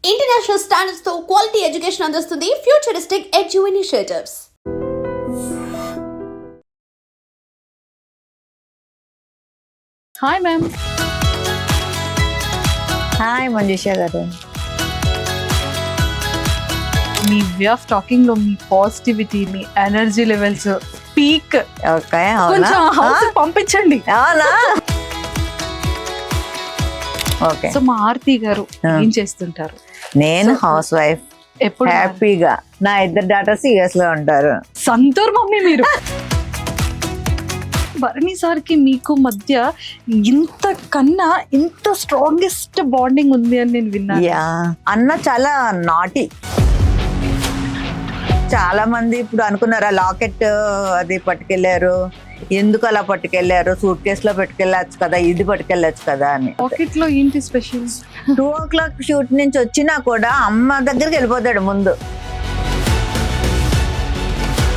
International standards తో quality education అందిస్తుంది futuristic edu initiatives. Hi ma'am. Hi Manjusha గారు. మీ way of talking లో మీ positivity, మీ energy levels peak. Okay, కొంచెం house పంపించండి. అవునా? ఓకే. సో మా ఆర్తి గారు ఏం చేస్తుంటారు? నేను హౌస్ వైఫ్, ఎప్పుడు హ్యాపీగా. నా ఇద్దరు డాటర్స్ యుఎస్ లో ఉంటారు. సంతూర్ మమ్మీ మీరు. భరణి సార్కి మీకు మధ్య ఇంతకన్నా ఇంత స్ట్రాంగెస్ట్ బాండింగ్ ఉంది అని నేను విన్నాను. యా, అన్న చాలా నాటి. చాలా మంది ఇప్పుడు అనుకున్నారా లాకెట్ అది పట్టుకెళ్లారు, ఎందుకు అలా పట్టుకెళ్లారు, సూట్ కేసు లో పెట్టుకెళ్ళచ్చు కదా, ఇది పట్టుకెళ్ళచ్చు కదా అని. పాకెట్ లో ఏంటి స్పెషల్? 2 o'clock షూట్ నుంచి వచ్చినా కూడా అమ్మ దగ్గరికి వెళ్ళిపోతాడు ముందు.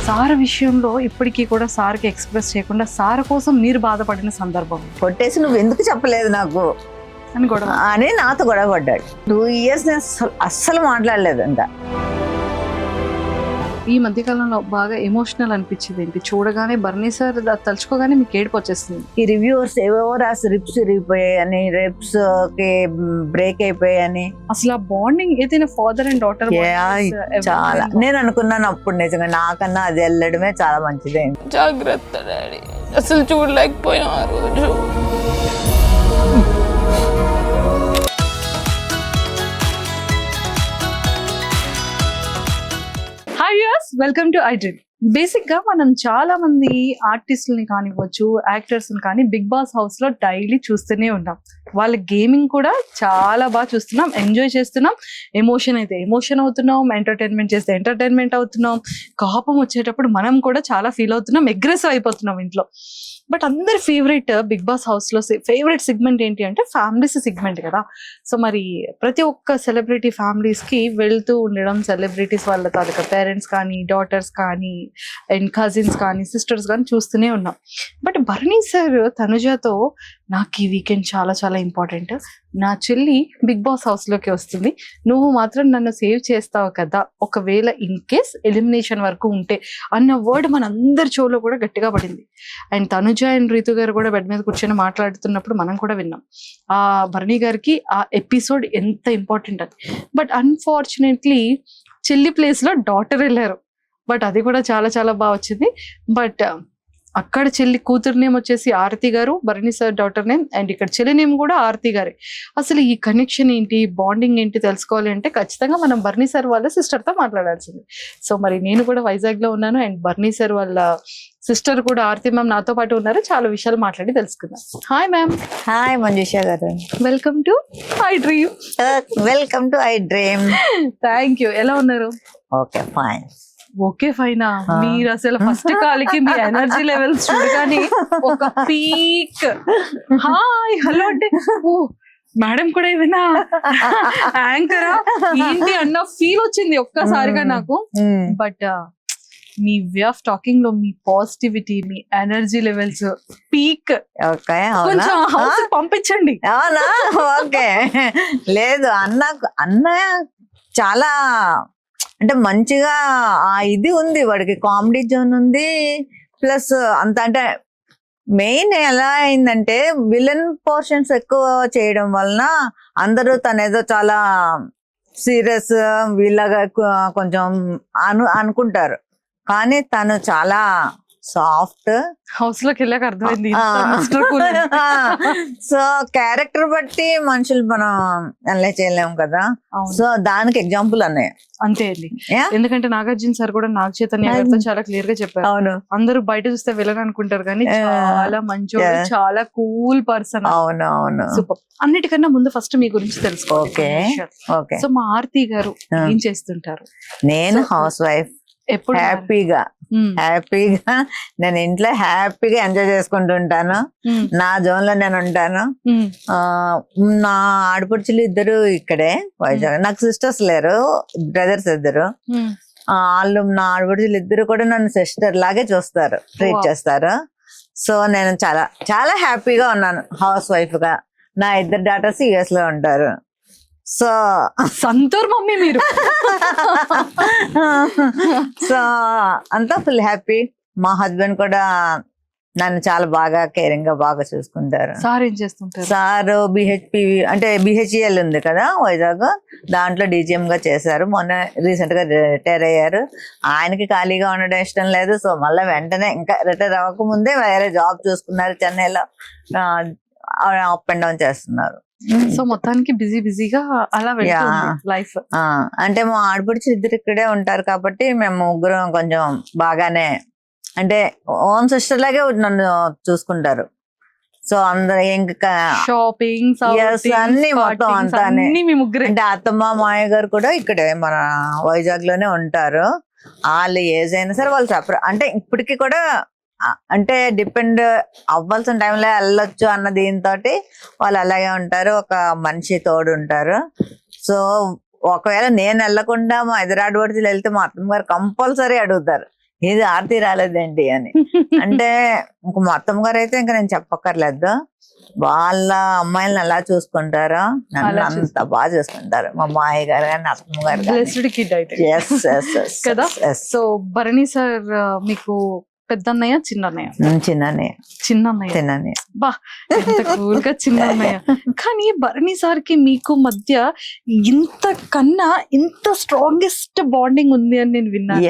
సార్ విషయంలో ఇప్పటికీ కూడా సార్కి ఎక్స్ప్రెస్ చేయకుండా సార్ కోసం మీరు బాధపడిన సందర్భం కొట్టేసి నువ్వు ఎందుకు చెప్పలేదు నాకు అని గొడవ అని నాతో గొడవ పడ్డాడు. 2 years నేను అస్సలు మాట్లాడలేదు. ఇంకా ఈ మధ్య కాలంలో బాగా ఎమోషనల్ అనిపించింది ఏంటి? చూడగానే భరణి సార్ తలుచుకోగానే మీకు ఏడుపు వచ్చేస్తుంది. ఈ రివ్యూవర్స్ ఏవో రాసి రిప్స్ ఇరిగిపోయాయని, రిప్స్ కి బ్రేక్ అయిపోయాయని. అసలు ఆ బాండింగ్ ఏదైనా ఫాదర్ అండ్ డాటర్ చాలా నేను అనుకున్నాను అప్పుడు, నిజంగా నాకన్నా అది వెళ్ళడమే చాలా మంచిది. జాగ్రత్త డాడీ, అసలు చూడలేకపోయినా ఆ రోజు. Hi viewers, welcome to I dream. Basic గా మనం చాలా మంది ఆర్టిస్టులని కానివ్వచ్చు, యాక్టర్స్ కానీ బిగ్ బాస్ హౌస్ లో డైలీ చూస్తూనే ఉన్నాం. వాళ్ళ గేమింగ్ కూడా చాలా బాగా చూస్తున్నాం, ఎంజాయ్ చేస్తున్నాం. ఎమోషన్ అయితే ఎమోషన్ అవుతున్నాం, ఎంటర్టైన్మెంట్ చేస్తే ఎంటర్టైన్మెంట్ అవుతున్నాం. కోపం వచ్చేటప్పుడు మనం కూడా చాలా ఫీల్ అవుతున్నాం, అగ్రెసివ్ అయిపోతున్నాం ఇంట్లో. బట్ అందరి ఫేవరెట్ బిగ్ బాస్ హౌస్ లో ఫేవరెట్ సెగ్మెంట్ ఏంటి అంటే ఫ్యామిలీస్ సెగ్మెంట్ కదా. సో మరి ప్రతి ఒక్క సెలబ్రిటీ ఫ్యామిలీస్ కి వెళ్తూ ఉండడం, సెలబ్రిటీస్ వాళ్ళ తాలూకా పేరెంట్స్ కానీ, డాటర్స్ కానీ, అండ్ కజిన్స్ కానీ, సిస్టర్స్ కానీ చూస్తూనే ఉన్నాం. బట్ భరణి సార్ తనుజాతో నాకు ఈ వీకెండ్ చాలా చాలా ఇంపార్టెంట్, నా చెల్లి బిగ్ బాస్ హౌస్ లోకి వస్తుంది, నువ్వు మాత్రం నన్ను సేవ్ చేస్తావు కదా ఒకవేళ ఇన్ కేస్ ఎలిమినేషన్ వరకు ఉంటే అన్న వర్డ్ మన అందరి షోలో కూడా గట్టిగా పడింది. అండ్ తనుజ అండ్ రీతు గారు కూడా బెడ్ మీద కూర్చొని మాట్లాడుతున్నప్పుడు మనం కూడా విన్నాం ఆ భరణి గారికి ఆ ఎపిసోడ్ ఎంత ఇంపార్టెంట్ అని. బట్ అన్ఫార్చునేట్లీ చెల్లి ప్లేస్ లో డాటర్ వెళ్ళారు. బట్ అది కూడా చాలా చాలా బాగా వచ్చింది. బట్ అక్కడ చెల్లి కూతురు నేమ్ వచ్చేసి ఆరతి గారు, Bharani sir daughter name, and ఇక్కడ చెల్లి నేమ్ కూడా ఆరతి గారే. అసలు ఈ కనెక్షన్ ఏంటి, బాండింగ్ ఏంటి తెలుసుకోవాలి అంటే ఖచ్చితంగా మనం భరణి సార్ వాళ్ళ సిస్టర్తో మాట్లాడాల్సింది. సో మరి నేను కూడా వైజాగ్ లో ఉన్నాను, అండ్ భరణి సార్ వాళ్ళ సిస్టర్ కూడా ఆరతి మ్యామ్ నాతో పాటు ఉన్నారు. చాలా విషయాలు మాట్లాడి తెలుసుకుందాం. Hi ma'am. హాయ్ మంజుషా గారు. Welcome to I dream. Welcome to I dream. Thank you. ఎలా ఉన్నారు? Okay, fine. ఓకే ఫైనా? మీరు అసలు ఫస్ట్ కాల్కి మీ ఎనర్జీ లెవెల్స్ చూడగానే ఒక పీక్. హాయ్ హలో అంటే ఓ మేడం కూడా ఏమైనా యాంకరా ఏంటి అన్న ఫీల్ వచ్చింది ఒక్కసారిగా నాకు. But me way of talking లో మీ పాజిటివిటీ, మీ ఎనర్జీ లెవెల్స్ పీక్. ఓకే, కొంచెం హౌస్ పంపించండి. అవునా? ఓకే. లేదు, అన్న చాలా అంటే మంచిగా ఇది ఉంది, వాడికి కామెడీ జోన్ ఉంది. ప్లస్ అంత అంటే మెయిన్ ఎలా అయిందంటే విలన్ పోర్షన్స్ ఎక్కువ చేయడం వలన అందరూ తనేదో చాలా సీరియస్ వీళ్ళగా కొంచెం అనుకుంటారు. కానీ తను చాలా సాఫ్ట్. హౌస్ లోకి వెళ్ళాక అర్థమైంది. సో క్యారెక్టర్ బట్టి మనుషులు మనం అనలైజ్ చేయలేము కదా. సో దానికి ఎగ్జాంపుల్ అన్నయ్య. అంతే అండి. ఎందుకంటే నాగార్జున సార్ కూడా నాగ చైతన్య గారితో చాలా క్లియర్ గా చెప్పారు. అవును, అందరూ బయట చూస్తే విలన్ అనుకుంటారు కానీ చాలా మంచోడు, చాలా కూల్ పర్సన్. అవును అవును. సూపర్. అన్నిటికన్నా ముందు ఫస్ట్ మీ గురించి తెలుసుకో. Okay okay. సో మా ఆర్తి గారు ఏం చేస్తుంటారు? నేను హౌస్ వైఫ్, ఎప్పుడు హ్యాపీగా నేను ఇంట్లో హ్యాపీగా ఎంజాయ్ చేసుకుంటుంటాను. నా జోన్ లో నేను ఉంటాను. నా ఆడపడుచులు ఇద్దరు ఇక్కడే వైజాగ్. నాకు సిస్టర్స్ లేరు, బ్రదర్స్ ఇద్దరు. వాళ్ళు నా ఆడపడుచులు ఇద్దరు కూడా నన్ను సిస్టర్ లాగే చూస్తారు, ట్రీట్ చేస్తారు. సో నేను చాలా చాలా హ్యాపీగా ఉన్నాను హౌస్ వైఫ్ గా. నా ఇద్దరు డాటర్స్ యుఎస్ లో ఉంటారు. సో సంతూర్ మమ్మీ మీరు. సో అంతా ఫుల్ హ్యాపీ. మా హస్బెండ్ కూడా నన్ను చాలా బాగా కేరింగ్ గా బాగా చూసుకుంటారు. సార్ ఏం చేస్తుంటారు? సార్ బిహెచ్పి అంటే బిహెచ్ఈఎల్ ఉంది కదా వైజాగ్, దాంట్లో డీజీఎం గా చేశారు. మొన్న రీసెంట్ గా రిటైర్ అయ్యారు. ఆయనకి ఖాళీగా ఉండడం ఇష్టం లేదు. సో మళ్ళీ వెంటనే ఇంకా రిటైర్ అవ్వక ముందే వేరే జాబ్ చూసుకున్నారు చెన్నైలో. అప్ అండ్ డౌన్ చేస్తున్నారు. సో మొత్తానికి బిజీగా అలా వెళ్తుంది లైఫ్. అంటే మా ఆడపడుచు ఇద్దరు ఇక్కడే ఉంటారు కాబట్టి మేము ముగ్గురం కొంచెం బాగానే, అంటే ఓన్ సిస్టర్ లాగే నన్ను చూసుకుంటారు. సో అందరు ఇంకా షాపింగ్ అన్ని మొత్తం అంతానే. అంటే అత్తమ్మ మాయ గారు కూడా ఇక్కడే మన వైజాగ్ లోనే ఉంటారు. వాళ్ళు ఏజ్ అయినా సరే వాళ్ళు సపరేట్, అంటే ఇప్పటికి కూడా అంటే డిపెండ్ అవ్వాల్సిన టైంలో వెళ్ళొచ్చు అన్న దీంతో వాళ్ళు అలాగే ఉంటారు. ఒక మనిషి తోడు ఉంటారు. సో ఒకవేళ నేను వెళ్ళకుండా మా ఎదురాడబడితే వెళ్తే మా అత్తమ్మ గారు కంపల్సరీ అడుగుతారు, ఇది ఆర్తి రాలేదేంటి అని. అంటే ఇంక మా అత్తమ్మ గారు అయితే ఇంకా నేను చెప్పక్కర్లేదు. వాళ్ళ అమ్మాయిలను ఎలా చూసుకుంటారో నన్ను అంత బాగా చూసుకుంటారు మా మాయ గారు కానీ అత్తమ్మ గారు. కదా. సో భరణి సార్ మీకు పెద్దన్నయ్య చిన్నన్నయ్య? చిన్నన్నయ్య. బా ఎంత కూల్ గా చిన్నన్నయ్య. కానీ భరణి సార్ కి మీకు మధ్య ఇంత కన్నా ఇంత స్ట్రాంగెస్ట్ బాండింగ్ ఉంది అని నేను విన్నాను.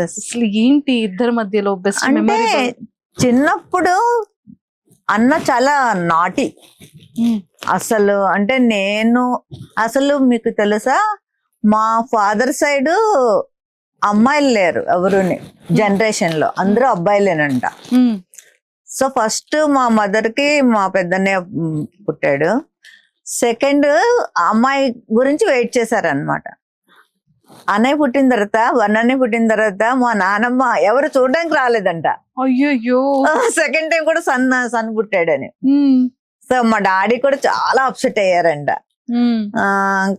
అసలు ఏంటి ఇద్దరి మధ్యలో బెస్ట్ మెమరీ? చిన్నప్పుడు అన్న చాలా నాటి అసలు. అంటే నేను అసలు మీకు తెలుసా, మా ఫాదర్ సైడ్ అమ్మాయిలు లేరు ఎవరుని, జనరేషన్ లో అందరూ అబ్బాయిలేనంట. సో ఫస్ట్ మా మదర్ కి మా పెద్దన్నయ్య పుట్టాడు. సెకండ్ అమ్మాయి గురించి వెయిట్ చేశారనమాట. అన్నయ్య పుట్టిన తర్వాత అన్నయ్య పుట్టిన తర్వాత మా నానమ్మ ఎవరు చూడడానికి రాలేదంట. అయ్యో. సెకండ్ టైం కూడా సన్ పుట్టాడని. సో మా డాడీ కూడా చాలా అప్సెట్ అయ్యారంట.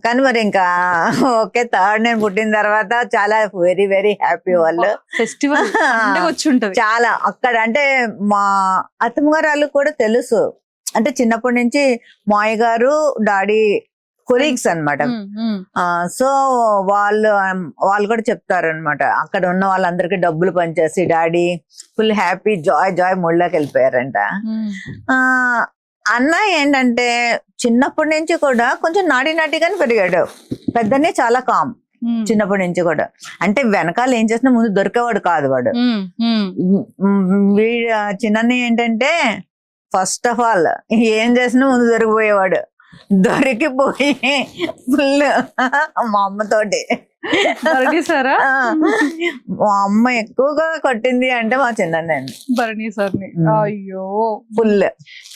కానీ మరి ఇంకా ఓకే, థర్డ్ నేను పుట్టిన తర్వాత చాలా వెరీ వెరీ హ్యాపీ. వాళ్ళు ఫెస్టివల్ చాలా అక్కడ. అంటే మా అత్తమ్మ గారు వాళ్ళు కూడా తెలుసు, అంటే చిన్నప్పటి నుంచి మాయ గారు డాడీ కొలీగ్స్ అనమాట. సో వాళ్ళు కూడా చెప్తారు అనమాట, అక్కడ ఉన్న వాళ్ళందరికీ డబ్బులు పనిచేసి డాడీ ఫుల్ హ్యాపీ జాయ్ మూడ్లోకి వెళ్ళిపోయారంట. అన్న ఏంటంటే చిన్నప్పటి నుంచి కూడా కొంచెం నాటిగానే పెరిగాడు. పెద్దనే చాలా కామ్ చిన్నప్పటి నుంచి కూడా. అంటే వెనకాల ఏం చేసినా ముందు దొరికేవాడు కాదు వాడు. వీడు చిన్న ఏంటంటే ఫస్ట్ ఆఫ్ ఆల్ ఏం చేసినా ముందు దొరికిపోయేవాడు. దొరికిపోయి ఫుల్ మా అమ్మతోటి. మా అమ్మ ఎక్కువగా కొట్టింది అంటే మా చిన్నన్నండి, భరణి సార్ని. అయ్యో ఫుల్.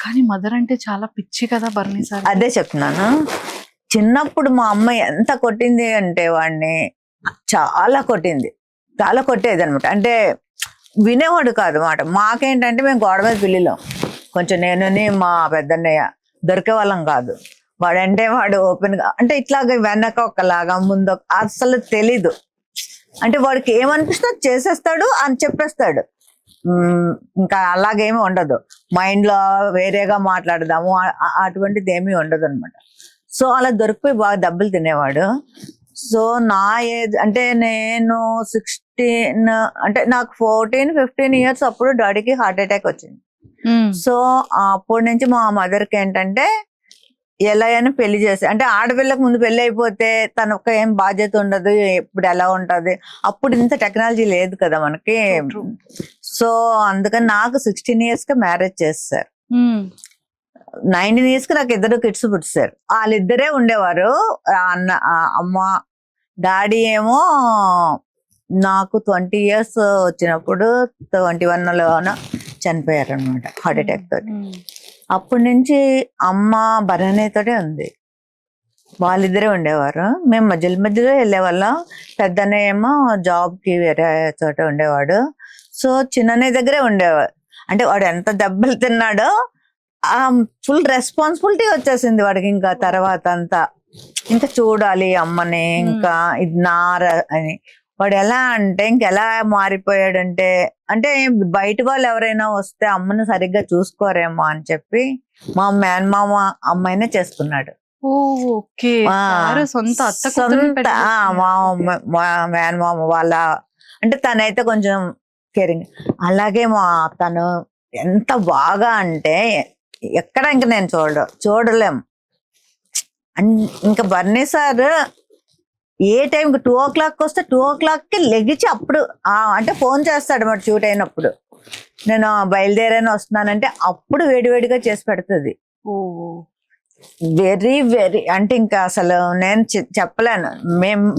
కానీ మదర్ అంటే చాలా పిచ్చి కదా భరణి సార్. అదే చెప్తున్నాను, చిన్నప్పుడు మా అమ్మ ఎంత కొట్టింది అంటే వాడిని చాలా కొట్టేది అనమాట. అంటే వినేవాడు కాదు మాట. మాకేంటంటే మేము గోడ మీద పిల్లిలో కొంచెం నేనుని మా పెద్దన్నయ్య దొరికే వాళ్ళం కాదు. వాడంటే వాడు ఓపెన్ గా, అంటే ఇట్లాగా వెనక ఒకలాగా ముందు అసలు తెలీదు. అంటే వాడికి ఏమనిపిస్తే చేసేస్తాడు అని చెప్పేస్తాడు. ఇంకా అలాగేమీ ఉండదు. మైండ్ లో వేరేగా మాట్లాడదాము అటువంటిది ఏమీ ఉండదు అనమాట. సో అలా దొరికిపోయి బాగా దెబ్బలు తినేవాడు. సో నా ఏజ్ అంటే నేను 16, అంటే నాకు 14-15 years అప్పుడు డాడీకి హార్ట్ అటాక్ వచ్చింది. సో అప్పటి నుంచి మా మదర్కి ఏంటంటే ఎలా అయినా పెళ్లి చేసి, అంటే ఆడపిల్లకు ముందు పెళ్లి అయిపోతే తనొక్క ఏం బాధ్యత ఉండదు, ఇప్పుడు ఎలా ఉంటది. అప్పుడు ఇంత టెక్నాలజీ లేదు కదా మనకి. సో అందుకని నాకు 16 years కి మ్యారేజ్ చేస్తారు. 19 years కి నాకు 2 kids పుట్టారు. వాళ్ళిద్దరే ఉండేవారు. అమ్మ డాడీ ఏమో నాకు 20 years వచ్చినప్పుడు 21లోన చనిపోయారు అనమాట హార్ట్ అటాక్ తోటి. అప్పటి నుంచి అమ్మ భరణితోటే ఉంది. వాళ్ళిద్దరే ఉండేవారు. మేము మధ్యలో వెళ్ళేవాళ్ళం. పెద్దనే ఏమో జాబ్ కి వేరే చోట ఉండేవాడు. సో చిన్ననే దగ్గరే ఉండేవాడు. అంటే వాడు ఎంత దెబ్బలు తిన్నాడో ఆ ఫుల్ రెస్పాన్సిబిలిటీ వచ్చేసింది వాడికి. ఇంకా తర్వాత అంతా ఇంకా చూడాలి అమ్మని, ఇంకా ఇది నార అని. వాడు ఎలా అంటే ఇంకెలా మారిపోయాడంటే, అంటే బయట వాళ్ళు ఎవరైనా వస్తే అమ్మను సరిగ్గా చూసుకోరేమో అని చెప్పి మా మేనమామ అమ్మాయినే చేసుకున్నాడు. ఓకే. ఆ, సార్ సొంత అత్త కూతుర్ని సొంత పెళ్లి మా మేనమామ వాళ్ళ, అంటే తనైతే కొంచెం కేరింగ్. అలాగే తను ఎంత బాగా అంటే ఎక్కడ ఇంక నేను చూడలేం. ఇంకా బర్నీ సార్ ఏ టైంకి 2 o'clock వస్తే 2 o'clockకి లెగిచి అప్పుడు అంటే ఫోన్ చేస్తాడు మరి షూట్ అయినప్పుడు, నేను బయలుదేరాను వస్తున్నానంటే అప్పుడు వేడివేడిగా చేసి పెడుతుంది. ఓ వెరీ వెరీ అంటే ఇంకా అసలు నేను చెప్పలేను.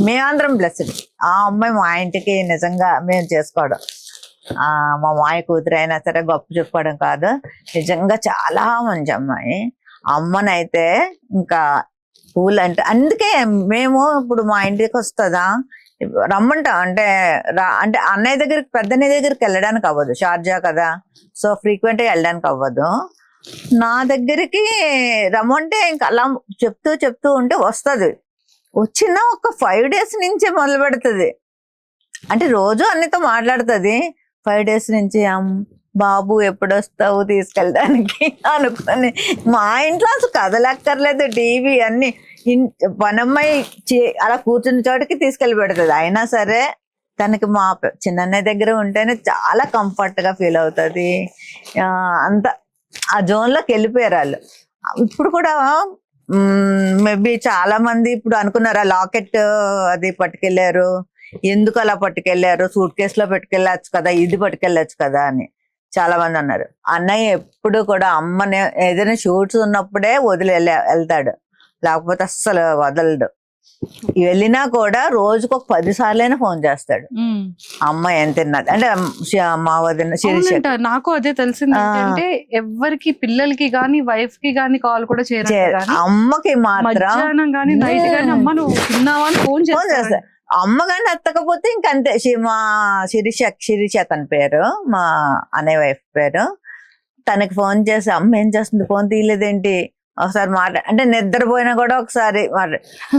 మేమందరం బ్లెస్డ్. ఆ అమ్మాయి మా ఇంటికి నిజంగా మేము చేసుకోవడం, మా మాయ కూతురు అయినా సరే గొప్ప చెప్పుకోవడం కాదు, నిజంగా చాలా మంచి అమ్మాయి. అమ్మనైతే ఇంకా పూలు అంటే అందుకే మేము ఇప్పుడు మా ఇంటికి వస్తుందా రమ్మంటాం. అంటే అంటే అన్నయ్య దగ్గరికి పెద్దన్నయ్య దగ్గరికి వెళ్ళడానికి అవ్వదు, షార్జా కదా, సో ఫ్రీక్వెంట్ గా వెళ్ళడానికి అవ్వదు. నా దగ్గరికి రమ్మంటే ఇంకా అలా చెప్తూ ఉంటే వస్తుంది. వచ్చిన ఒక 5 days నుంచే మొదలు పెడుతుంది. అంటే రోజు అన్నితో మాట్లాడుతుంది. 5 days నుంచి బాబు ఎప్పుడు వస్తావు తీసుకెళ్ళడానికి అనుకొని మా ఇంట్లో అసలు కదలక్కర్లేదు, టీవీ అన్ని పనమ్మాయి అలా కూర్చున్న చోటికి తీసుకెళ్ళి పెడుతుంది. అయినా సరే తనకి మా చిన్నన్నయ్య దగ్గర ఉంటేనే చాలా కంఫర్ట్ గా ఫీల్ అవుతుంది. అంత ఆ జోన్ లోకి వెళ్ళిపోయారు వాళ్ళు. ఇప్పుడు కూడా మేబీ చాలా మంది ఇప్పుడు అనుకున్నారు లాకెట్ అది పట్టుకెళ్లారు, ఎందుకు అలా పట్టుకెళ్లారు, సూట్ కేసులో పెట్టుకెళ్ళచ్చు కదా, ఇది పట్టుకెళ్ళచ్చు కదా అని చాలా మంది అన్నారు. అన్నయ్య ఎప్పుడు కూడా అమ్మని ఏదైనా షూట్స్ ఉన్నప్పుడే వదిలి వెళ్తాడు, లేకపోతే అస్సలు వదలడు. వెళ్ళినా కూడా రోజుకు ఒక 10 సార్లైనా ఫోన్ చేస్తాడు, అమ్మ ఏం తిన్నది అంటే మా వదిన శిరీష. నాకు అదే తెలిసింది ఏంటంటే ఎవరికి పిల్లలకి గానీ వైఫ్ కి గానీ కాల్ కూడా చేయరు, అమ్మకి మాత్రం మధ్యాహ్నం గానీ నైట్ గానీ అమ్మ నువ్వు తిన్నావా అని ఫోన్ చేస్తా. అమ్మ కానీ ఎత్తకపోతే ఇంకంతే. మా శిరీష తన పేరు, మా అన్నయ్య వైఫ్ పేరు. తనకి ఫోన్ చేసి అమ్మ ఏం చేస్తుంది, ఫోన్ తీయలేదేంటి, ఒకసారి అంటే నిద్రపోయినా కూడా ఒకసారి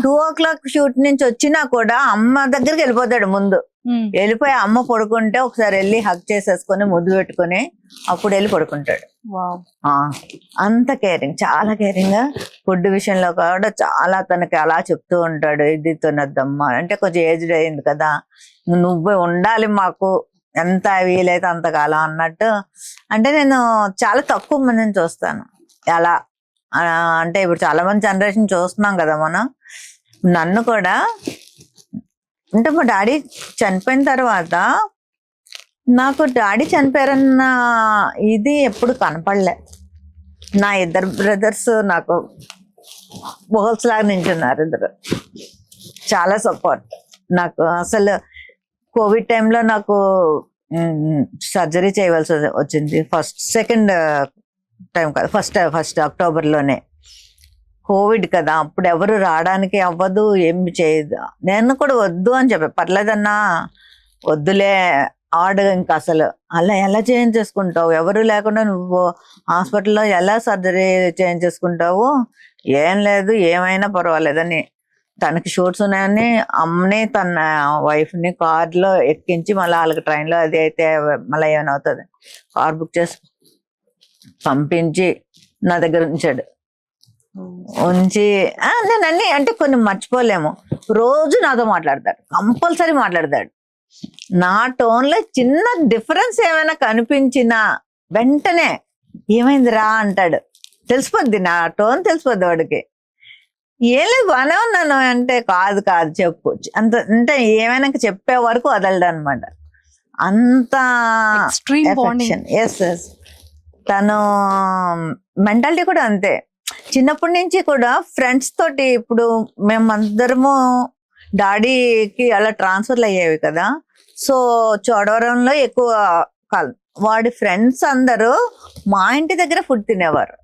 2 o'clock షూట్ నుంచి వచ్చినా కూడా అమ్మ దగ్గరికి వెళ్ళిపోతాడు. ముందు వెళ్ళిపోయి అమ్మ పడుకుంటే ఒకసారి వెళ్ళి హగ్ చేసేసుకొని ముద్దు పెట్టుకుని అప్పుడు వెళ్ళి పడుకుంటాడు. అంత కేరింగ్, చాలా కేరింగ్. ఫుడ్ విషయంలో కూడా చాలా తనకి అలా చెప్తూ ఉంటాడు, ఇది తినొద్దమ్మా అంటే కొంచెం ఏజ్డ్ అయింది కదా, నువ్వు ఉండాలి మాకు ఎంత వీలైతే అంతకాలం అన్నట్టు. అంటే నేను చాలా తక్కువ మందిని చూస్తాను అలా. అంటే ఇప్పుడు చాలా మంది జనరేషన్ చూస్తున్నాం కదా మనం. నన్ను కూడా అంటే మా డాడీ చనిపోయిన తర్వాత నాకు డాడీ చనిపోయారన్న ఇది ఎప్పుడు కనపడలే. నా 2 brothers నాకు బోల్స్ లాగా నించున్నారు, 2. చాలా సపోర్ట్ నాకు. అసలు కోవిడ్ టైంలో నాకు సర్జరీ చేయవలసి వచ్చింది. సెకండ్ టైం కాదు, ఫస్ట్ అక్టోబర్లోనే. కోవిడ్ కదా, అప్పుడు ఎవరు రావడానికి అవ్వదు, ఏమి చేయదు. నేను కూడా వద్దు అని చెప్పా, పర్లేదన్నా వద్దులే ఇంకా అసలు అలా ఎలా చేయించేసుకుంటావు, ఎవరు లేకుండా నువ్వు హాస్పిటల్లో ఎలా సర్జరీ చేయించేసుకుంటావు, ఏం లేదు ఏమైనా పర్వాలేదని. తనకి షూట్స్ ఉన్నాయని అమ్మని తన వైఫ్ని కార్లో ఎక్కించి మళ్ళీ వాళ్ళకి ట్రైన్లో అది అయితే మళ్ళీ ఏమైనా అవుతుంది కార్ బుక్ చేసి పంపించి నా దగ్గర ఉంచాడు. ఉంచి నేను అన్ని అంటే కొన్ని మర్చిపోలేము. రోజు నాతో మాట్లాడతాడు, కంపల్సరీ మాట్లాడతాడు. నా టోన్లో చిన్న డిఫరెన్స్ ఏమైనా కనిపించినా వెంటనే ఏమైంది రా అంటాడు. తెలిసిపోద్ది, నా టోన్ తెలిసిపోద్ది వాడికి. ఏం లేదు బాగానే ఉన్నాను అంటే కాదు చెప్పు అంత, అంటే ఏమైనా చెప్పే వరకు వదలడు అనమాట. అంత ఎస్. తను మెంటాలిటీ కూడా అంతే. చిన్నప్పటి నుంచి కూడా ఫ్రెండ్స్ తోటి, ఇప్పుడు మేమందరము డాడీకి అలా ట్రాన్స్ఫర్లు అయ్యేవి కదా, సో చోడవరంలో ఎక్కువ కాలం. వాడి ఫ్రెండ్స్ అందరూ మా ఇంటి దగ్గర ఫుడ్ తినేవారు.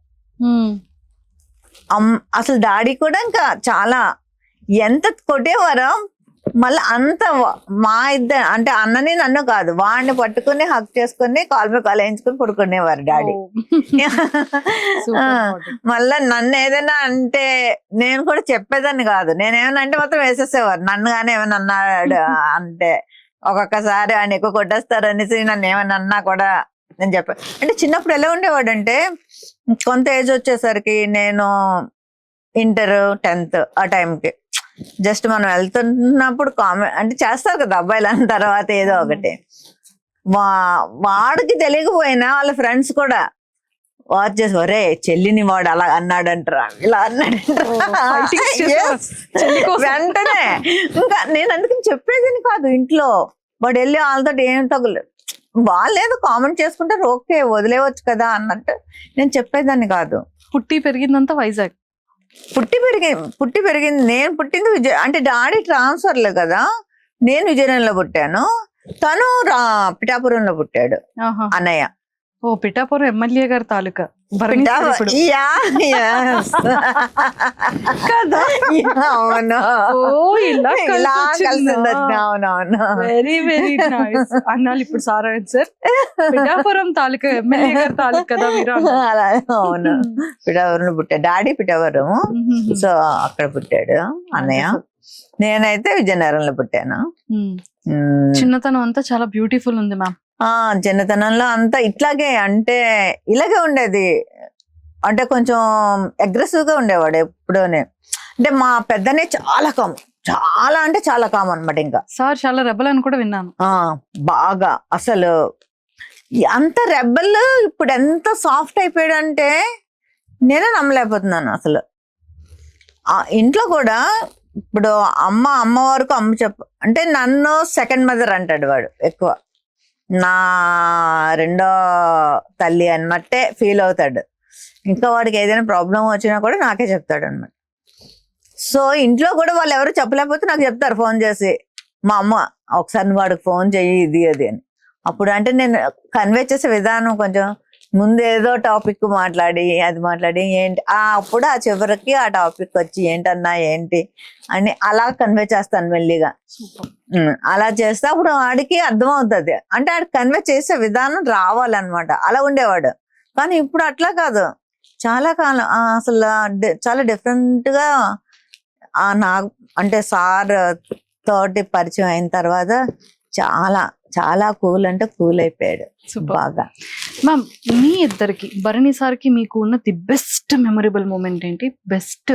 అసలు డాడీ కూడా ఇంకా చాలా ఎంత కొట్టేవారో, మళ్ళీ అంత మా ఇద్దరు అంటే అన్నని నన్ను కాదు, వాడిని పట్టుకుని హక్ చేసుకుని కాల్ మీద కాల్ వేయించుకుని పడుకునేవారు డాడీ. మళ్ళా నన్ను ఏదైనా అంటే నేను కూడా చెప్పేదాన్ని కాదు, నేనేమన్నా అంటే మొత్తం వేసేసేవారు. నన్ను కానీ ఏమైనా అన్నాడు అంటే ఒక్కొక్కసారి ఆయన ఎక్కువ కొట్టేస్తారు అనేసి నన్ను ఏమైనా అన్నా కూడా నేను చెప్పాను. అంటే చిన్నప్పుడు ఎలా ఉండేవాడు అంటే కొంత ఏజ్ వచ్చేసరికి నేను ఇంటర్ 10th ఆ టైంకి జస్ట్ మనం వెళ్తున్నప్పుడు కామెంట్ అంటే చేస్తారు కదా అబ్బాయిలు అన్న తర్వాత ఏదో ఒకటి వాడికి తెలియకపోయినా వాళ్ళ ఫ్రెండ్స్ కూడా వాచ్ చేసి ఒరే చెల్లిని వాడు అలా అన్నాడంటారా ఇలా వెంటనే ఇంకా నేను అందుకని చెప్పేదని కాదు ఇంట్లో వాడు వెళ్ళి వాళ్ళతో ఏం తగులేదు వాళ్ళు ఏదో కామెంట్ చేసుకుంటారు ఓకే వదిలేవచ్చు కదా అన్నట్టు నేను చెప్పేదాన్ని కాదు. పుట్టి పెరిగిందంతా వైజాగ్. పుట్టి పెరిగింది నేను పుట్టింది అంటే డాడీ ట్రాన్స్ఫర్లే కదా. నేను విజయనగరంలో పుట్టాను, తను పిఠాపురంలో పుట్టాడు అన్నయ్య. ఓ పిఠాపురం ఎమ్మెల్యే గారి తాలూకా అవును అవునవును వెరీ వెరీ నైస్ అన్నాళ్ళు. ఇప్పుడు సార్ సార్ పిఠాపురం తాలూకా ఎమ్మెల్యే గారి తాలూకా కదా మీరు? అవును పిఠాపురంలో పుట్టాడు డాడీ, పిఠాపురం. సో అక్కడ పుట్టాడు అన్నయ్య. నేనైతే విజయనగరంలో పుట్టాను. చిన్నతనం అంతా చాలా బ్యూటిఫుల్ ఉంది మ్యామ్. చిన్నతనంలో అంతా ఇట్లాగే అంటే ఇలాగే ఉండేది. అంటే కొంచెం అగ్రెసివ్ గా ఉండేవాడు ఎప్పుడోనే. అంటే మా పెద్దనే చాలా కామన్, చాలా అంటే చాలా కామన్ అనమాట. ఇంకా సార్ చాలా రెబల్ అని కూడా విన్నాను. బాగా అసలు అంత రెబల్ ఇప్పుడు ఎంత సాఫ్ట్ అయిపోయాడు అంటే నేనే నమ్మలేకపోతున్నాను అసలు. ఇంట్లో కూడా ఇప్పుడు అమ్మ వరకు అంటే నన్ను సెకండ్ మదర్ అంటాడు వాడు ఎక్కువ. నా రెండో తల్లి అన్నట్టే ఫీల్ అవుతాడు. ఇంకా వాడికి ఏదైనా ప్రాబ్లం వచ్చినా కూడా నాకే చెప్తాడు అనమాట. సో ఇంట్లో కూడా వాళ్ళు ఎవరు చెప్పలేకపోతే నాకు చెప్తారు ఫోన్ చేసి, మా అమ్మ ఒకసారి వాడికి ఫోన్ చెయ్యి ఇది అది అని. అప్పుడు అంటే నేను కన్వే చేసే విధానం కొంచెం ముందు ఏదో టాపిక్ మాట్లాడి ఏంటి అప్పుడు ఆ చివరికి ఆ టాపిక్ వచ్చి ఏంటన్నా ఏంటి అని అలా కన్వే చేస్తాను మెల్లిగా. అలా చేస్తే అప్పుడు వాడికి అర్థం అవుతుంది. అంటే ఆడికి కన్వే చేసే విధానం రావాలన్నమాట. అలా ఉండేవాడు. కానీ ఇప్పుడు అట్లా కాదు. చాలా కాలం అసలు చాలా డిఫరెంట్ గా నాకు అంటే సార్ తోటి పరిచయం అయిన తర్వాత చాలా చాలా కూల్ అంటే కూల్ అయిపోయాడు బాగా. మ్యామ్ మీ ఇద్దరికి భరణి సార్కి మీకు ఉన్న ది బెస్ట్ మెమరబుల్ మూమెంట్ ఏంటి? బెస్ట్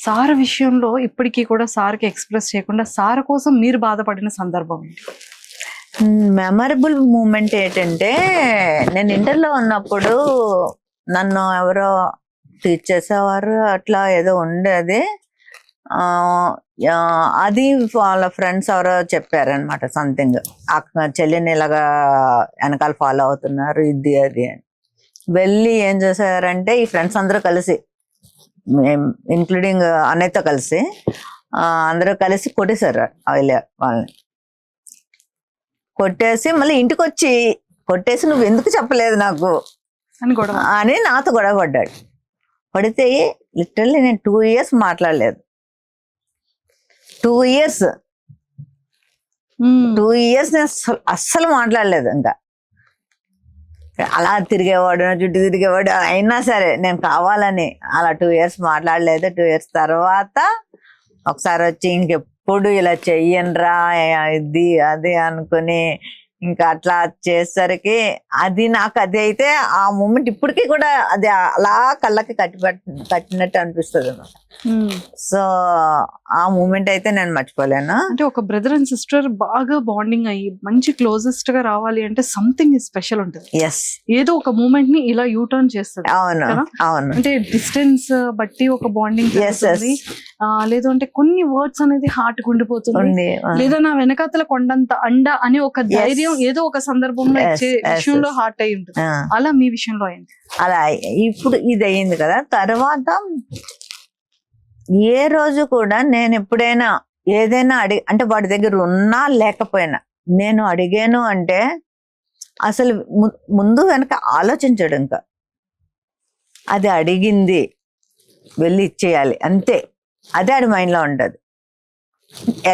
సార్ విషయంలో ఇప్పటికీ కూడా సార్కి ఎక్స్ప్రెస్ చేయకుండా సార్ కోసం మీరు బాధపడిన సందర్భం ఏంటి? మెమరబుల్ మూమెంట్ ఏంటంటే నేను ఇంటర్లో ఉన్నప్పుడు నన్ను ఎవరో టీచ్ చేసేవారు అట్లా ఏదో ఉండేది. అది వాళ్ళ ఫ్రెండ్స్ ఎవరో చెప్పారనమాట సంథింగ్. చెల్లిని ఇలాగా వెనకాల ఫాలో అవుతున్నారు ఇది అది అని. వెళ్ళి ఏం చేశారంటే ఈ ఫ్రెండ్స్ అందరూ కలిసి ఇంక్లూడింగ్ అన్నయ్యతో కలిసి అందరూ కలిసి కొట్టేశారు వాళ్ళని. కొట్టేసి మళ్ళీ ఇంటికి వచ్చి కొట్టేసి నువ్వు ఎందుకు చెప్పలేదు నాకు అని నాతో గొడవ పడ్డాడు. పడితే లిటరల్లీ నేను 2 years మాట్లాడలేదు. 2 years నేను అస్సలు మాట్లాడలేదు. ఇంకా అలా తిరిగేవాడు, నా చుట్టూ తిరిగేవాడు. అయినా సరే నేను కావాలని అలా 2 years మాట్లాడలేదు. 2 years తర్వాత ఒకసారి వచ్చి ఇంకెప్పుడు ఇలా చెయ్యనరా ఇది అది అనుకుని ఇంకా అట్లా చేసేసరికి అది నాకు అది అయితే ఆ మూమెంట్ ఇప్పటికీ కూడా అది అలా కళ్ళకి కట్టినట్టు అనిపిస్తుంది అన్నమాట. సో ఆ మూమెంట్ అయితే నేను మర్చిపోలేను. అంటే ఒక బ్రదర్ అండ్ సిస్టర్ బాగా బాండింగ్ అయ్యి మంచి క్లోజెస్ట్ గా రావాలి అంటే సంథింగ్ స్పెషల్ ఉంటుంది. ఎస్, ఏదో ఒక మూమెంట్ ని ఇలా యూటర్న్ చేస్తుంది. అవును అవును. అంటే డిస్టెన్స్ బట్టి ఒక బాండింగ్ లేదు అంటే కొన్ని వర్డ్స్ అనేది హార్ట్ గుండిపోతుంది. లేదా నా వెనకాతల కొండంత అండ అని ఒక ధైర్యం ఏదో ఒక సందర్భంలో ఇచ్చే విషయంలో హార్ట్ అయి ఉంటుంది. అలా మీ విషయంలో అయింది? అలా ఇప్పుడు ఇది అయింది కదా. తర్వాత ఏ రోజు కూడా నేను ఎప్పుడైనా ఏదైనా అంటే వాడి దగ్గర ఉన్నా లేకపోయినా నేను అడిగాను అంటే అసలు ముందు వెనక ఆలోచించడు. ఇంకా అది అడిగింది వెళ్ళి ఇచ్చేయాలి అంతే. అదే ఆడి మైండ్లో ఉంటుంది.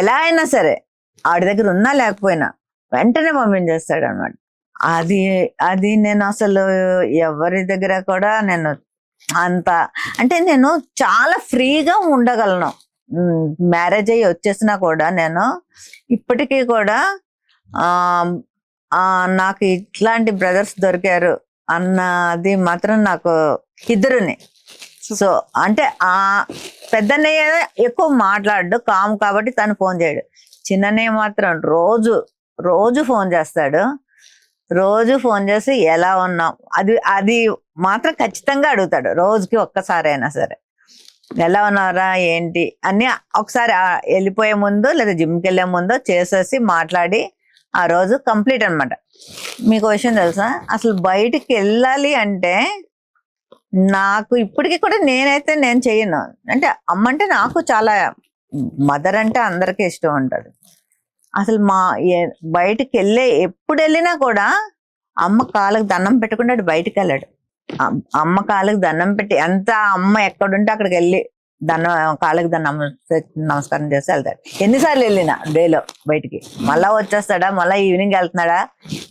ఎలా అయినా సరే ఆడి దగ్గర ఉన్నా లేకపోయినా వెంటనే పంపించేస్తాడు అన్నమాట. అది నేను అసలు ఎవరి దగ్గర కూడా నేను అంత అంటే నేను చాలా ఫ్రీగా ఉండగలను. మ్యారేజ్ అయ్యి వచ్చేసినా కూడా నేను ఇప్పటికీ కూడా నాకు ఇట్లాంటి బ్రదర్స్ దొరికారు అన్నది మాత్రం నాకు ఇద్దరుని సో అంటే ఆ పెద్దన్నయ్య ఎక్కువ మాట్లాడు కామ్ కాబట్టి తను ఫోన్ చేయడు. చిన్నన్నయ్య మాత్రం రోజు ఫోన్ చేస్తాడు. రోజు ఫోన్ చేసి ఎలా ఉన్నాం అది మాత్రం ఖచ్చితంగా అడుగుతాడు. రోజుకి ఒక్కసారి అయినా సరే ఎలా ఉన్నారా ఏంటి అన్ని ఒకసారి వెళ్ళిపోయే ముందు లేదా జిమ్కి వెళ్ళే ముందు చేసేసి మాట్లాడి ఆ రోజు కంప్లీట్ అన్నమాట. మీకు విషయం తెలుసా, అసలు బయటికి వెళ్ళాలి అంటే నాకు ఇప్పటికీ కూడా నేను చెయ్యను. అంటే అమ్మ అంటే నాకు చాలా, మదర్ అంటే అందరికీ ఇష్టం ఉంటుంది. అసలు బయటికి ఎప్పుడు వెళ్ళినా కూడా అమ్మ కాళ్ళకి దండం పెట్టకుండా బయటికి వెళ్ళాడు. అమ్మ కాళ్ళకి దండం పెట్టి ఎంత అమ్మ ఎక్కడుంటే అక్కడికి వెళ్ళి కాళ్ళకి నమస్కారం చేసి వెళ్తాడు. ఎన్నిసార్లు వెళ్ళినా డేలో బయటికి, మళ్ళా వచ్చేస్తాడా, మళ్ళా ఈవినింగ్ వెళ్తున్నాడా,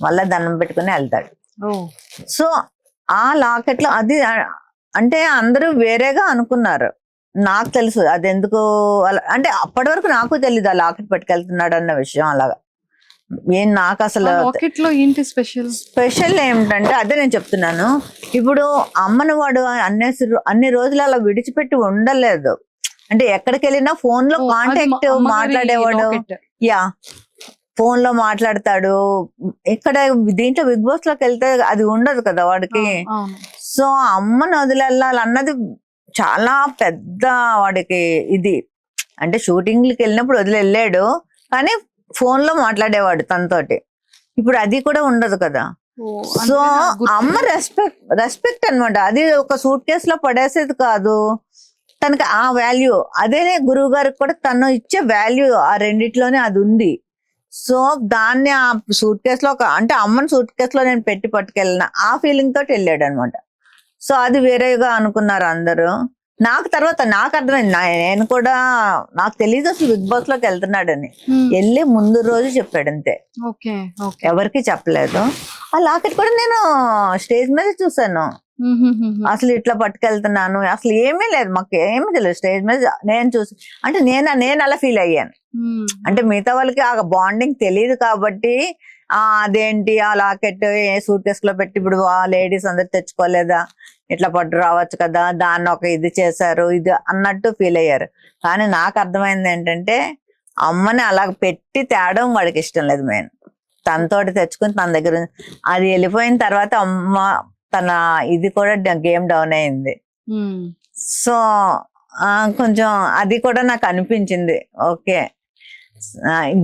మళ్ళా దండం పెట్టుకుని వెళ్తాడు. సో ఆ లాకెట్ లో అది అంటే అందరూ వేరేగా అనుకున్నారు. నాకు తెలుసు అది ఎందుకు అంటే అప్పటి వరకు నాకు తెలియదు ఆ లాకెట్ పట్టుకెళ్తున్నాడు అన్న విషయం. అలాగా నాకు అసలు స్పెషల్ ఏమిటంటే అదే నేను చెప్తున్నాను. ఇప్పుడు అమ్మను వాడు అన్ని రోజులు అలా విడిచిపెట్టి ఉండలేదు. అంటే ఎక్కడికి వెళ్ళినా ఫోన్ లో కాంటాక్ట్ మాట్లాడేవాడు. ఫోన్ లో మాట్లాడతాడు. ఇక్కడ దీంట్లో బిగ్ బాస్ లోకి వెళ్తే అది ఉండదు కదా వాడికి. సో అమ్మను వదిలేయాలన్నది చాలా పెద్ద వాడికి ఇది. అంటే షూటింగ్లకి వెళ్ళినప్పుడు వెళ్ళాడు కానీ ఫోన్ లో మాట్లాడేవాడు తనతోటి. ఇప్పుడు అది కూడా ఉండదు కదా. సో అమ్మ రెస్పెక్ట్ అన్నమాట. అది ఒక సూట్ కేసు లో పడేసేది కాదు. తనకి ఆ వాల్యూ అదే గురువు గారికి కూడా తను ఇచ్చే వాల్యూ ఆ రెండిట్లోనే అది ఉంది. సో దాన్ని ఆ సూట్ కేసులో అంటే అమ్మని సూట్ కేసులో నేను పెట్టి పట్టుకెళ్ళిన ఆ ఫీలింగ్ తోటి వెళ్ళాడు అనమాట. సో అది వేరేగా అనుకున్నారు అందరూ. నాకు తర్వాత నాకు అర్థమైంది. నేను కూడా నాకు తెలియదు అసలు బిగ్ బాస్ లోకి వెళ్తున్నాడని. వెళ్ళి ముందు రోజు చెప్పాడు అంతే, ఎవరికి చెప్పలేదు. ఆ లాకెట్ కూడా నేను స్టేజ్ మీద చూసాను. అసలు ఇట్లా పట్టుకెళ్తున్నాను అసలు ఏమీ లేదు, మాకు ఏమీ తెలియదు. స్టేజ్ మీద నేను చూసి అంటే నేను అలా ఫీల్ అయ్యాను. అంటే మిగతా వాళ్ళకి ఆ బాండింగ్ తెలియదు కాబట్టి అదేంటి ఆ లాకెట్ ఏ సూట్ కేసు లో పెట్టి ఇప్పుడు ఆ లేడీస్ అందరు తెచ్చుకోలేదా, ఇట్లా పట్టు రావచ్చు కదా, దాన్ని ఒక ఇది చేశారు ఇది అన్నట్టు ఫీల్ అయ్యారు. కానీ నాకు అర్థమైంది ఏంటంటే అమ్మని అలా పెట్టి తేడం వాడికి ఇష్టం లేదు. మెయిన్ తనతోటి తెచ్చుకుని తన దగ్గర అది వెళ్ళిపోయిన తర్వాత అమ్మ తన ఇది కూడా గేమ్ డౌన్ అయింది. సో కొంచెం అది కూడా నాకు అనిపించింది. ఓకే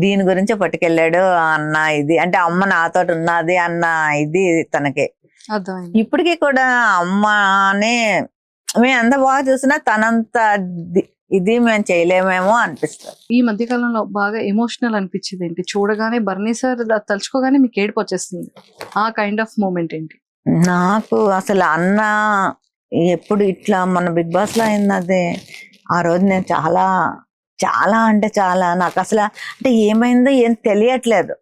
దీని గురించి పట్టుకెళ్ళాడు అన్న ఇది, అంటే అమ్మ నాతో ఉన్నది అన్న ఇది తనకి. ఇప్పటికీ కూడా అమ్మనే మేము ఎంత బాగా చూసినా తనంత ఇది మేము చేయలేమేమో అనిపిస్తుంది. ఈ మధ్య కాలంలో బాగా ఎమోషనల్ అనిపించింది ఏంటి? చూడగానే బర్నీ సార్ తలుచుకోగానే మీకు ఏడుపు వచ్చేస్తుంది. ఆ కైండ్ ఆఫ్ మూమెంట్ ఏంటి? నాకు అసలు అన్న ఎప్పుడు ఇట్లా మన బిగ్ బాస్ లో అయింది. ఆ రోజు నేను చాలా చాలా అంటే చాలా నాకు అసలు అంటే ఏమైందో ఏం తెలియట్లేదు.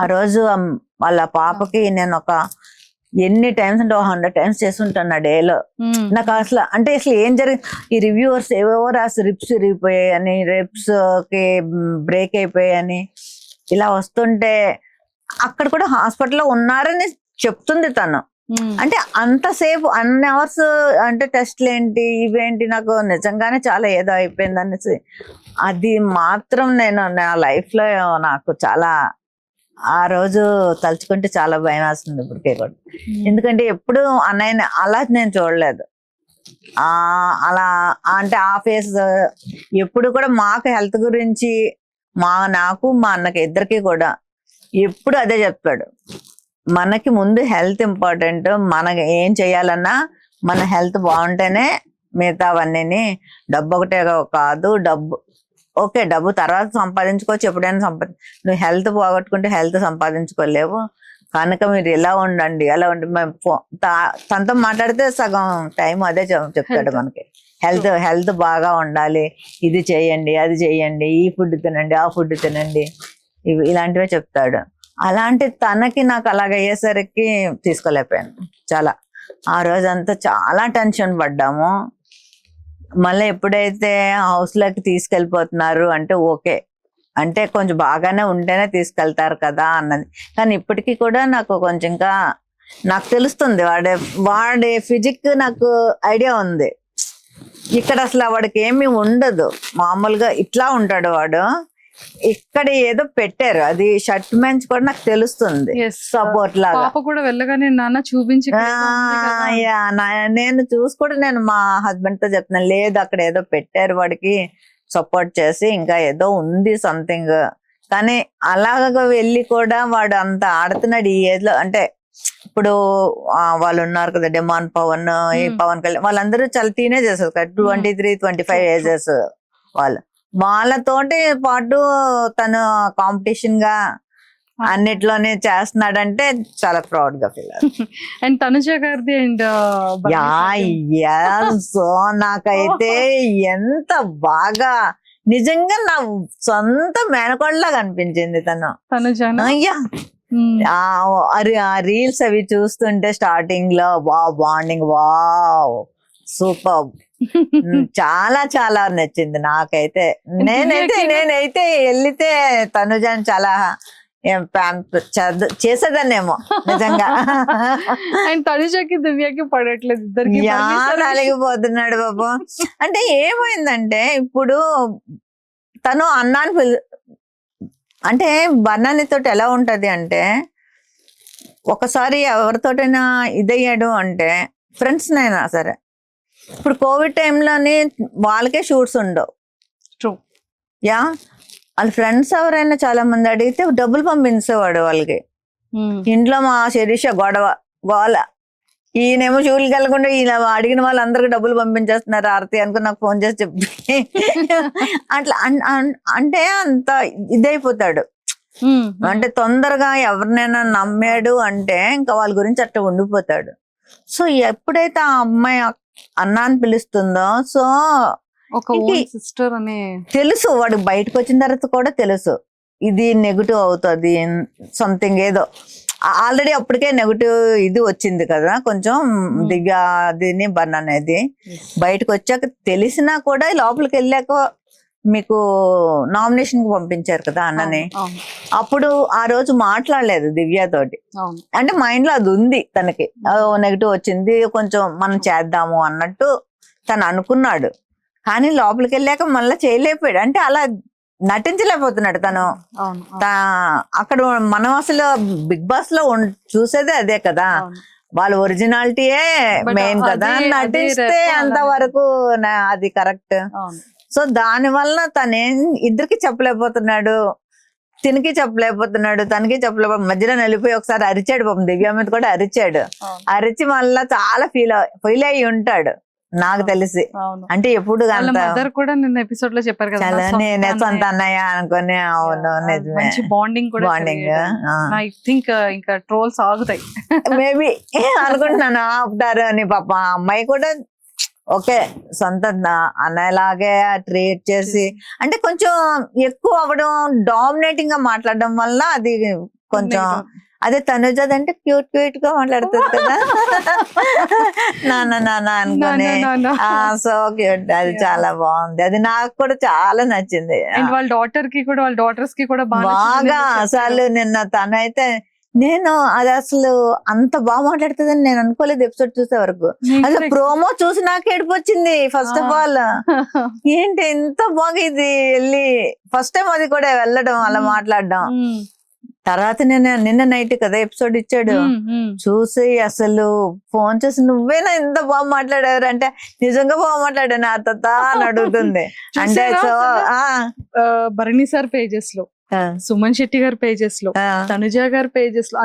ఆ రోజు వాళ్ళ పాపకి నేను ఒక ఎన్ని టైమ్స్ అంటే 100 times చేస్తుంటాను ఆ డేలో. నాకు అసలు అంటే అసలు ఏం జరిగింది, ఈ రివ్యూవర్స్ ఏవేవో రాసి రిప్స్ విరిగిపోయాయని, రిప్స్ కి బ్రేక్ అయిపోయాయని ఇలా వస్తుంటే అక్కడ కూడా హాస్పిటల్లో ఉన్నారని చెప్తుంది తను. అంటే అంతసేపు అన్ని అవర్స్ అంటే టెస్ట్లు ఏంటి ఇవేంటి, నాకు నిజంగానే చాలా ఏదో అయిపోయింది అనేసి అది మాత్రం నేను నా లైఫ్ లో నాకు చాలా ఆ రోజు తలుచుకుంటే చాలా భయం వేస్తుంది ఇప్పటికే కూడా. ఎందుకంటే ఎప్పుడు అన్నయ్యని అలా నేను చూడలేదు. అలా అంటే ఆ ఫేస్ ఎప్పుడు కూడా మాకు హెల్త్ గురించి నాకు మా అన్నకి ఇద్దరికి కూడా ఎప్పుడు అదే చెప్పాడు. మనకి ముందు హెల్త్ ఇంపార్టెంట్, మనకి ఏం చేయాలన్నా మన హెల్త్ బాగుంటేనే మిగతావన్నీ. డబ్బు ఒకటే కాదు, ఓకే డబ్బు తర్వాత సంపాదించుకోవచ్చు, ఎప్పుడైనా నువ్వు హెల్త్ పోగొట్టుకుంటే హెల్త్ సంపాదించుకోలేవు. కనుక మీరు ఎలా ఉండండి అలా ఉండి తనతో మాట్లాడితే సగం టైం అదే చెప్తాడు మనకి. హెల్త్ బాగా ఉండాలి, ఇది చేయండి అది చేయండి, ఈ ఫుడ్ తినండి ఆ ఫుడ్ తినండి, ఇలాంటివే చెప్తాడు. అలాంటి తనకి నాకు అలాగ అయ్యేసరికి తీసుకోలేకపోయాను. చాలా ఆ రోజంతా చాలా టెన్షన్ పడ్డాము. మళ్ళీ ఎప్పుడైతే హౌస్ లోకి తీసుకెళ్ళిపోతున్నారు అంటే ఓకే, అంటే కొంచెం బాగానే ఉంటేనే తీసుకెళ్తారు కదా అన్నది. కానీ ఇప్పటికీ కూడా నాకు కొంచెం ఇంకా నాకు తెలుస్తుంది వాడి ఫిజిక్ నాకు ఐడియా ఉంది. ఇక్కడ అసలు వాడికి ఏమీ ఉండదు, మామూలుగా ఇట్లా ఉంటాడు వాడు. ఇక్కడ ఏదో పెట్టారు, అది షర్ట్ మెంచ్ కూడా నాకు తెలుస్తుంది, Yes. సపోర్ట్ లాగా. పాప కూడా వెళ్ళగానే నాన్న చూపించి ఇక్కడ ఏదో ఉంది కదా. నేను చూసి కూడా నేను మా హస్బెండ్ తో చెప్తున్నాను, లేదు అక్కడ ఏదో పెట్టారు వాడికి సపోర్ట్ చేసి, ఇంకా ఏదో ఉంది సంథింగ్. కానీ అలాగ వెళ్ళి కూడా వాడు అంత ఆడుతున్నాడు ఈ ఏజ్ లో. అంటే ఇప్పుడు వాళ్ళు ఉన్నారు కదా, డిమాండ్ పవన్, ఈ పవన్ కళ్యాణ్, వాళ్ళందరూ చాలా టీనేజర్స్ కదా, 23-25 ఏజెస్ వాళ్ళు. వాళ్ళతోటి పాటు తను కాంపిటీషన్ గా అన్నిట్లోనే చేస్తున్నాడంటే చాలా ప్రౌడ్ గా ఫీల్ అండ్ తనుజ గారిది అండ్ సో నాకైతే ఎంత బాగా నిజంగా నా సొంత మేనకోడలాగా అనిపించింది తను. తనుజ అయ్యా ఆ రీల్స్ అవి చూస్తుంటే స్టార్టింగ్ లో బాండింగ్ సూపర్, చాలా చాలా నచ్చింది నాకైతే. నేనైతే వెళ్తే తనుజాని చాలా చేసేదాన్నేమో నిజంగా. అండ్ తనుజకి దివ్యకి పడట్లేదు, ఇద్దరికి నలిగిపోతున్నాడు బాబు. అంటే ఏమైందంటే ఇప్పుడు తను అన్నాన్ని అంటే బన్నానితోటి ఎలా ఉంటది అంటే, ఒకసారి ఎవరితోటైనా ఇదయ్యాడు అంటే ఫ్రెండ్స్ నైనా సరే, ఇప్పుడు కోవిడ్ టైంలోని వాళ్ళకే షూట్స్ ఉండవు. True. వాళ్ళ ఫ్రెండ్స్ ఎవరైనా చాలా మంది అడిగితే డబ్బులు పంపించేవాడు వాళ్ళకి. ఇంట్లో మా శిరీష గోల, ఈయనేమో షూలు కలగకుండా ఈయన అడిగిన వాళ్ళందరికీ డబ్బులు పంపించేస్తున్నారు ఆరతి అనుకుని నాకు ఫోన్ చేసి చెప్పి అట్లా అంటే అంత ఇదైపోతాడు. అంటే తొందరగా ఎవరినైనా నమ్మాడు అంటే ఇంకా వాళ్ళ గురించి అట్లా ఉండిపోతాడు. సో ఎప్పుడైతే ఆ అమ్మాయి అన్నాన్ని పిలుస్తుందో, సో ఒక సిస్టర్ అనే తెలుసు, వాడు బయటకు వచ్చిన తర్వాత కూడా తెలుసు ఇది నెగిటివ్ అవుతుంది సంథింగ్ ఏదో. ఆల్రెడీ అప్పటికే నెగిటివ్ ఇది వచ్చింది కదా కొంచెం దిగాదిని బన్ అనేది. బయటకు వచ్చాక తెలిసినా కూడా లోపలికి వెళ్ళాక మీకు నామినేషన్ కి పంపించారు కదా అన్నని, అప్పుడు ఆ రోజు మాట్లాడలేదు దివ్యతోటి. అంటే మైండ్ లో అది ఉంది తనకి, నెగిటివ్ వచ్చింది కొంచెం మనం చేద్దాము అన్నట్టు తను అనుకున్నాడు. కానీ లోపలికి వెళ్ళాక మళ్ళీ చేయలేకపోయాడు. అంటే అలా నటించలేకపోతున్నాడు తను. అక్కడ మనం అసలు బిగ్ బాస్ లో చూసేదే అదే కదా, వాళ్ళ ఒరిజినాలిటీయే మెయిన్ కదా, నటిస్తే అంతవరకు అది కరెక్ట్. సో దాని వల్ల తనేం ఇద్దరికి చెప్పలేకపోతున్నాడు, తినికి చెప్పలేకపోతున్నాడు, తనకి చెప్పలేకపోతే మధ్యలో వెళ్ళిపోయి ఒకసారి అరిచాడు పాపం, దివ్య మీద కూడా అరిచాడు. అరిచి మళ్ళా చాలా ఫీల్ అయ్యి ఉంటాడు నాకు తెలిసి. అంటే ఎప్పుడు కూడా నిన్న ఎపిసోడ్ లో చెప్పారు కదా, నేనే సొంత అన్నయ్య అనుకుని. అవును నిజమే, బాండింగ్ కూడా ఐ థింక్ ఇంకా ట్రోల్స్ ఆగుతాయి మేబీ అనుకుంటున్నాను, ఆపుతారు అని. పాప అమ్మాయి కూడా ఓకే సొంత అన్నయ్యలాగే ట్రీట్ చేసి, అంటే కొంచెం ఎక్కువ అవ్వడం, డామినేటింగ్ గా మాట్లాడడం వల్ల అది కొంచెం. అదే తనుజది అంటే క్యూట్ గా మాట్లాడుతుంది కదా, నాన్న అనుకుని. సో క్యూట్, అది చాలా బాగుంది, అది నాకు కూడా చాలా నచ్చింది. వాళ్ళ డాటర్స్ కి కూడా బాగా అసలు నిన్న తనైతే నేను అది అసలు అంత బాగా మాట్లాడుతుందని నేను అనుకోలేదు ఎపిసోడ్ చూసే వరకు. అసలు ప్రోమో చూసి నాకు ఏడుపు వచ్చింది. ఫస్ట్ ఆఫ్ ఆల్ ఏంటి ఎంత బాగా ఇది వెళ్ళి ఫస్ట్ టైం అది కూడా వెళ్ళడం అలా మాట్లాడడం. తర్వాత నిన్న నైట్ కదా ఎపిసోడ్ ఇచ్చాడు, చూసి అసలు ఫోన్ చేసి నువ్వేనా ఎంత బాగా మాట్లాడారు అంటే, నిజంగా బాగా మాట్లాడాను అత్త అని అడుగుతుంది. అంటే సో భరణి సార్ పేజెస్ లో, సుమన్ శెట్టి గారి పేజెస్ లో, తనుజ గారి పేజెస్ లో,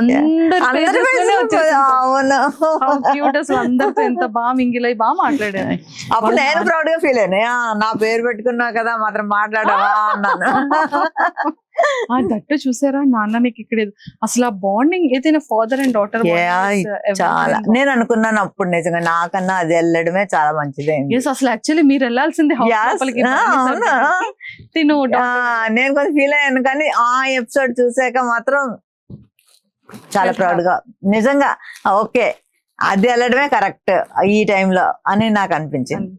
అందరితో ఎంత బాగా మింగిలై బాగా మాట్లాడాను. అప్పుడు నేను ప్రౌడ్ గా ఫీల్ అయ్యాను, నా పేరు పెట్టుకున్నా కదా మాత్రం మాట్లాడావా అన్నాను. దట్టు చూసారా నాన్న నీకు ఇక్కడ అసలు ఆ బాండింగ్ ఏదైనా ఫాదర్ అండ్ డాటర్ చాలా. నేను అనుకున్నాను అప్పుడు నిజంగా నాకన్నా అది వెళ్ళడమే చాలా మంచిది. అసలు యాక్చువల్లీ మీరు వెళ్ళాల్సింది. నేను కొంచెం ఫీల్ అయ్యాను, కానీ ఆ ఎపిసోడ్ చూసాక మాత్రం చాలా ప్రౌడ్ గా నిజంగా ఓకే అది వెళ్ళడమే కరెక్ట్ ఈ టైంలో అని నాకు అనిపించింది.